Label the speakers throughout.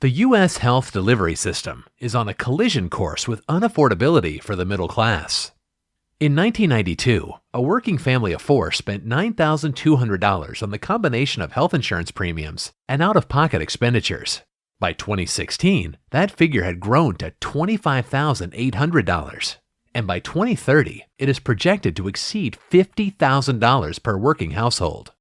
Speaker 1: The U.S. health delivery system is on a collision course with unaffordability for the middle class. In 1992, a working family of four spent $9,200 on the combination of health insurance premiums and out-of-pocket expenditures. By 2016, that figure had grown to $25,800, and by 2030, it is projected to exceed $50,000 per working household.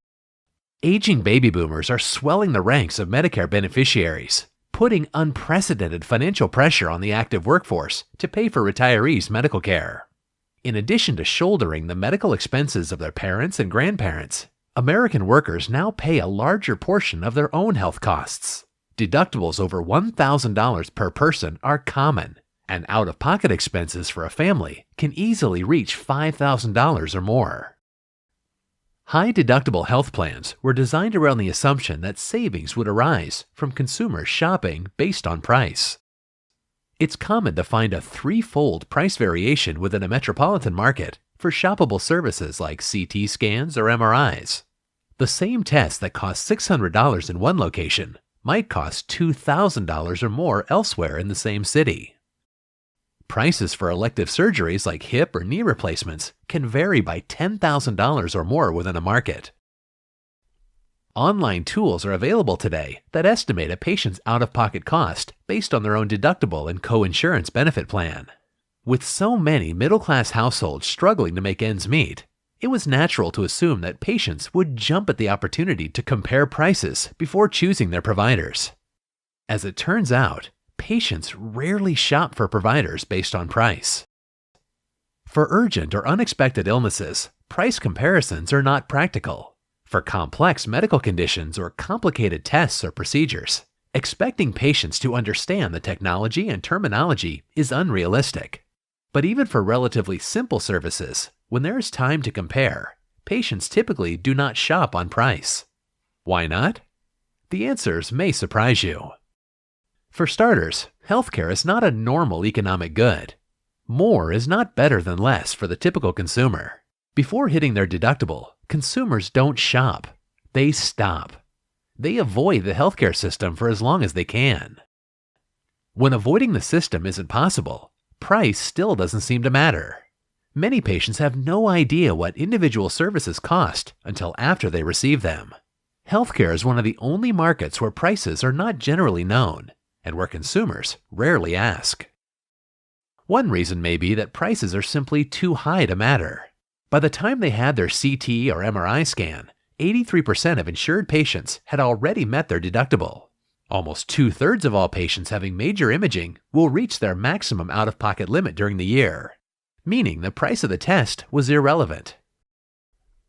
Speaker 1: Aging baby boomers are swelling the ranks of Medicare beneficiaries, putting unprecedented financial pressure on the active workforce to pay for retirees' medical care. In addition to shouldering the medical expenses of their parents and grandparents, American workers now pay a larger portion of their own health costs. Deductibles over $1,000 per person are common, and out-of-pocket expenses for a family can easily reach $5,000 or more. High-deductible health plans were designed around the assumption that savings would arise from consumers shopping based on price. It's common to find a threefold price variation within a metropolitan market for shoppable services like CT scans or MRIs. The same test that costs $600 in one location might cost $2,000 or more elsewhere in the same city. Prices for elective surgeries like hip or knee replacements can vary by $10,000 or more within a market. Online tools are available today that estimate a patient's out-of-pocket cost based on their own deductible and co-insurance benefit plan. With so many middle-class households struggling to make ends meet, it was natural to assume that patients would jump at the opportunity to compare prices before choosing their providers. As it turns out, patients rarely shop for providers based on price. For urgent or unexpected illnesses, price comparisons are not practical. For complex medical conditions or complicated tests or procedures, expecting patients to understand the technology and terminology is unrealistic. But even for relatively simple services, when there is time to compare, patients typically do not shop on price. Why not? The answers may surprise you. For starters, healthcare is not a normal economic good. More is not better than less for the typical consumer. Before hitting their deductible, consumers don't shop. They stop. They avoid the healthcare system for as long as they can. When avoiding the system isn't possible, price still doesn't seem to matter. Many patients have no idea what individual services cost until after they receive them. Healthcare is one of the only markets where prices are not generally known, and where consumers rarely ask. One reason may be that prices are simply too high to matter. By the time they had their CT or MRI scan, 83% of insured patients had already met their deductible. Almost 2/3 of all patients having major imaging will reach their maximum out-of-pocket limit during the year, meaning the price of the test was irrelevant.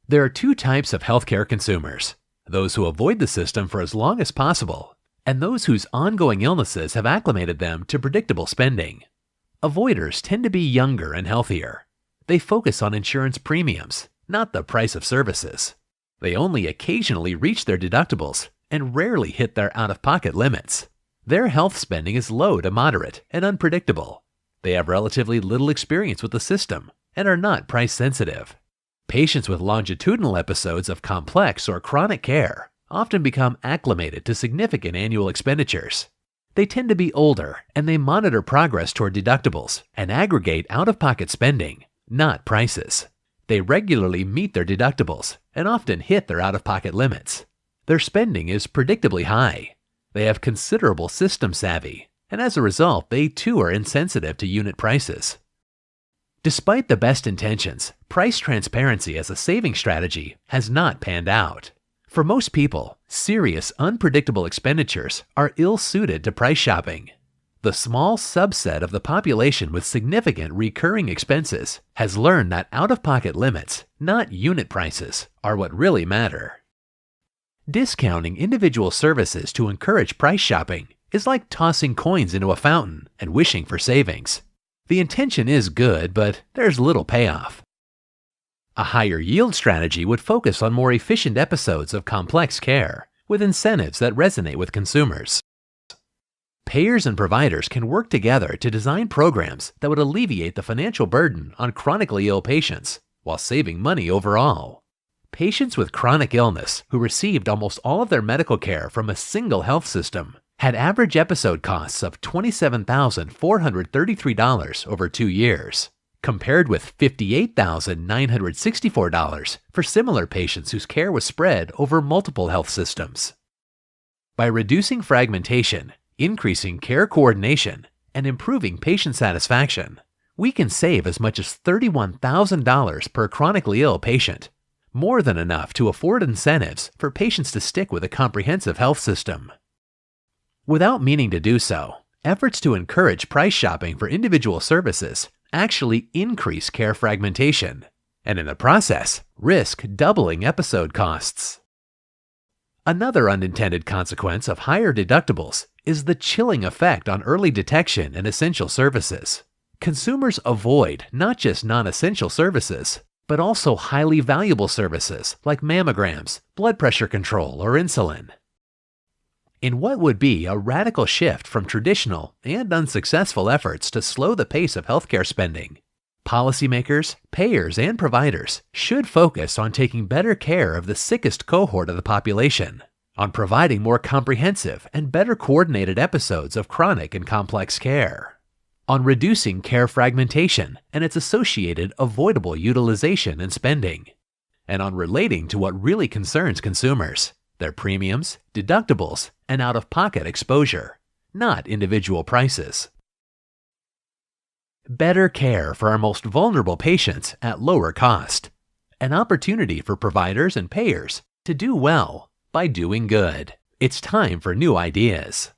Speaker 1: There are two types of healthcare consumers: those who avoid the system for as long as possible, and those whose ongoing illnesses have acclimated them to predictable spending. Avoiders tend to be younger and healthier. They focus on insurance premiums, not the price of services. They only occasionally reach their deductibles and rarely hit their out-of-pocket limits. Their health spending is low to moderate and unpredictable. They have relatively little experience with the system and are not price sensitive. Patients with longitudinal episodes of complex or chronic care often become acclimated to significant annual expenditures. They tend to be older and they monitor progress toward deductibles and aggregate out-of-pocket spending, not prices. They regularly meet their deductibles and often hit their out-of-pocket limits. Their spending is predictably high. They have considerable system savvy, and as a result, they too are insensitive to unit prices. Despite the best intentions, price transparency as a saving strategy has not panned out. For most people, serious, unpredictable expenditures are ill-suited to price shopping. The small subset of the population with significant recurring expenses has learned that out-of-pocket limits, not unit prices, are what really matter. Discounting individual services to encourage price shopping is like tossing coins into a fountain and wishing for savings. The intention is good, but there's little payoff. A higher yield strategy would focus on more efficient episodes of complex care, with incentives that resonate with consumers. Payers and providers can work together to design programs that would alleviate the financial burden on chronically ill patients, while saving money overall. Patients with chronic illness who received almost all of their medical care from a single health system had average episode costs of $27,433 over 2 years, compared with $58,964 for similar patients whose care was spread over multiple health systems. By reducing fragmentation, increasing care coordination, and improving patient satisfaction, we can save as much as $31,000 per chronically ill patient, more than enough to afford incentives for patients to stick with a comprehensive health system. Without meaning to do so, efforts to encourage price shopping for individual services actually increase care fragmentation, and in the process, risk doubling episode costs. Another unintended consequence of higher deductibles is the chilling effect on early detection and essential services. Consumers avoid not just non-essential services, but also highly valuable services like mammograms, blood pressure control, or insulin. In what would be a radical shift from traditional and unsuccessful efforts to slow the pace of healthcare spending, policymakers, payers, and providers should focus on taking better care of the sickest cohort of the population, on providing more comprehensive and better coordinated episodes of chronic and complex care, on reducing care fragmentation and its associated avoidable utilization and spending, and on relating to what really concerns consumers: their premiums, deductibles, and out-of-pocket exposure, not individual prices. Better care for our most vulnerable patients at lower cost. An opportunity for providers and payers to do well by doing good. It's time for new ideas.